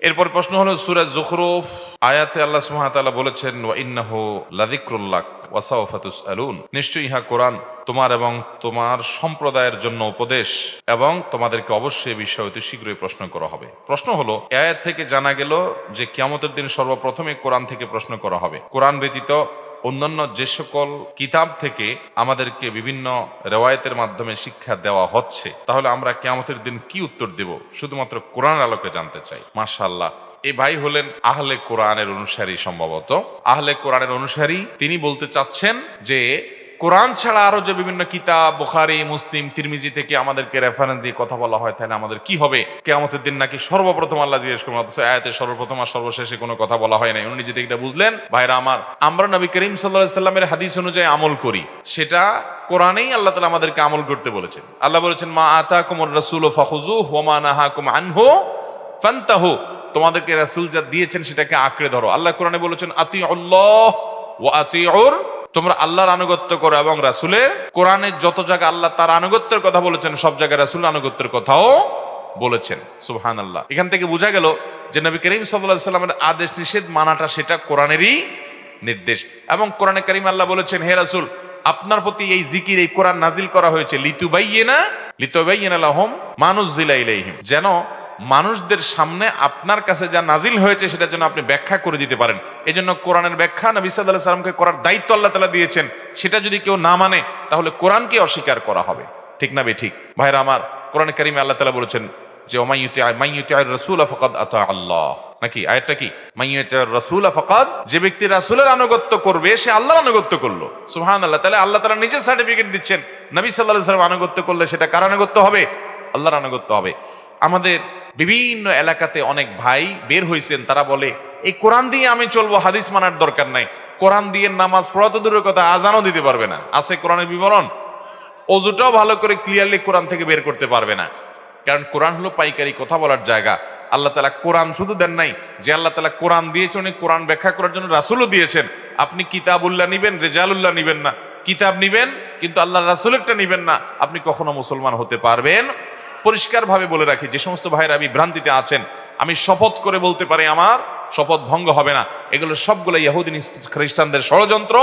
এরপর প্রশ্ন হলো সূরা যুখরুফ আয়াতে আল্লাহ সুবহানাহু ওয়া তাআলা বলেছেন ওয়া ইন্নাহু লাযিকরুল লাক ওয়া সাওফা তুসআলুন, নিশ্চয়ই ইহা কোরআন তোমার এবং তোমার সম্প্রদায়ের জন্য উপদেশ এবং তোমাদেরকে অবশ্যই এই বিষয়ে অতি শীঘ্রই প্রশ্ন করা হবে। প্রশ্ন হলো, এই আয়াত থেকে জানা গেল যে কিয়ামতের দিন সর্বপ্রথমে কোরআন থেকে প্রশ্ন করা হবে। কোরআন ব্যতীত অন্যান্য যে সকল কিতাব থেকে আমাদেরকে বিভিন্ন রেওয়ায়েতের মাধ্যমে শিক্ষা দেওয়া হচ্ছে, তাহলে আমরা কিয়ামতের দিন কি উত্তর দেব শুধুমাত্র কোরআন আলোকে জানতে চাই। মাশাআল্লাহ, এই ভাই হলেন আহলে কোরআনের অনুসারী। সম্ভবত আহলে কোরআনের অনুসারী। তিনি বলতে চাচ্ছেন যে কোরআন ছাড়া আরো যে বিভিন্ন কিতাব বুখারী, মুসলিম, তিরমিজি থেকে আমাদেরকে রেফারেন্স দিয়ে কথা বলা হয়, তাহলে আমাদের কি হবে? কিয়ামতের দিন নাকি সর্বপ্রথম আল্লাহ জিজ্ঞেস করবেন, অথচ আয়াতে সর্বপ্রথম আর সর্বশেষে কোনো কথা বলা হয় নাই। উনি নিজে থেকে এটা বুঝলেন। ভাইরা আমার, আমরা নবী করিম সাল্লাল্লাহু আলাইহি সাল্লামের হাদিস অনুযায়ী আমল করি, সেটা কোরআনেই আল্লাহ তাআলা আমাদেরকে আমল করতে বলেছেন। আল্লাহ বলেছেন, মা আতাকুমুর রাসূলু ফাখুযুহু ওয়া মা নাহাকুম আনহু ফান্তাহু, তোমাদেরকে রাসূল যা দিয়েছেন সেটাকে আঁকড়ে ধরো। আল্লাহ কোরআনে বলেছেন, আতিউল্লাহ ওয়া আতিউর, তোমরা আল্লাহর আনুগত্য করো এবং রাসূলের। কোরআনের যত জায়গায় আল্লাহ তার আনুগত্যের কথা বলেছেন, সব জায়গায় রাসূলের আনুগত্যের কথাও বলেছেন। সুবহানাল্লাহ। এখান থেকে বোঝা গেল যে নবী করিম সাল্লাল্লাহু আলাইহি সাল্লামের আদেশ নিষেধ মানাটা সেটা কোরআনেরই নির্দেশ। এবং কোরআনে কারীম আল্লাহ বলেছেন, হে রাসূল, আপনার প্রতি এই জিকির, এই কোরআন নাজিল করা হয়েছে লিতুবাইয়িনা লাহুম মা নুজিলা ইলাইহিম, যেন মানুষদের সামনে আপনার কাছে যা নাজিল হয়েছে সেটা যেন আপনি ব্যাখ্যা করে দিতে পারেন। এজন্য কোরআনের ব্যাখ্যা নবী সাল্লাল্লাহু আলাইহি সাল্লামকে করার দায়িত্ব আল্লাহ তাআলা দিয়েছেন। সেটা যদি কেউ না মানে, তাহলে কোরআনকে অস্বীকার করা হবে। ঠিক না ঠিক? ভাইরা আমার, কোরআনে কারীমে আল্লাহ তাআলা বলেছেন যে মাইয়ুতি'আর রাসূলা ফাকাদ আতা আল্লাহ, নাকি আয়াতটা কি? মাইয়ুতি'আর রাসূলা ফাকাদ, যে ব্যক্তি রাসূলের আনুগত্য করবে সে আল্লাহর আনুগত্য করলো। সুবহানাল্লাহ। তাহলে আল্লাহ তাআলা নিজে সার্টিফিকেট দিচ্ছেন, নবী সাল্লাল্লাহু আলাইহি সাল্লাম আনুগত্য করলে সেটা কার আনুগত্য হবে? আল্লাহর আনুগত্য হবে। আমাদের বিভিন্ন এলাকাতে অনেক ভাই বের হয়েছেন, তারা বলে এই কোরআন দিয়ে আমি চলবো, হাদিস মানার দরকার নাই। কোরআন দিয়ে নামাজ পড়া তো দূরের কথা, আজানও দিতে পারবে না। আছে কোরআনের বিবরণ, ওযুটাও ভালো করে ক্লিয়ারলি কোরআন থেকে বের করতে পারবে না। কারণ কোরআন হলো পাইকারি কথা বলার জায়গা। আল্লাহ তাআলা কোরআন শুধু দেন নাই, যে আল্লাহ তাআলা কোরআন দিয়েছেন, কোরআন ব্যাখ্যা করার জন্য রাসূলও দিয়েছেন। আপনি কিতাবুল্লাহ নিবেন, রেজালুল্লাহ নিবেন না। কিতাব নিবেন কিন্তু আল্লাহর রাসূলেরটা নিবেন না, আপনি কখনো মুসলমান হতে পারবেন। পরিষ্কার ভাবে বলে রাখি, যে সমস্ত ভাইরা বিভ্রান্তিতে আছেন, আমি শপথ করে বলতে পারি আমার শপথ ভঙ্গ হবে না। এগুলো সবগুলো ইহুদি খ্রিস্টানদের ষড়যন্ত্র।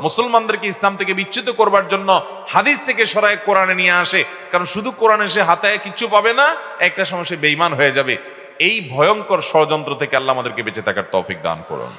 মুসলমানদেরকে ইসলাম থেকে বিচ্যুত করবার জন্য হাদিস থেকে সরায় কোরআনে নিয়ে আসে। কারণ শুধু কোরআনে সে হাতায় কিচ্ছু পাবে না, একটা সময় সে বেঈমান হয়ে যাবে। এই ভয়ঙ্কর ষড়যন্ত্র থেকে আল্লাহ আমাদেরকে বেঁচে থাকার তৌফিক দান করুন।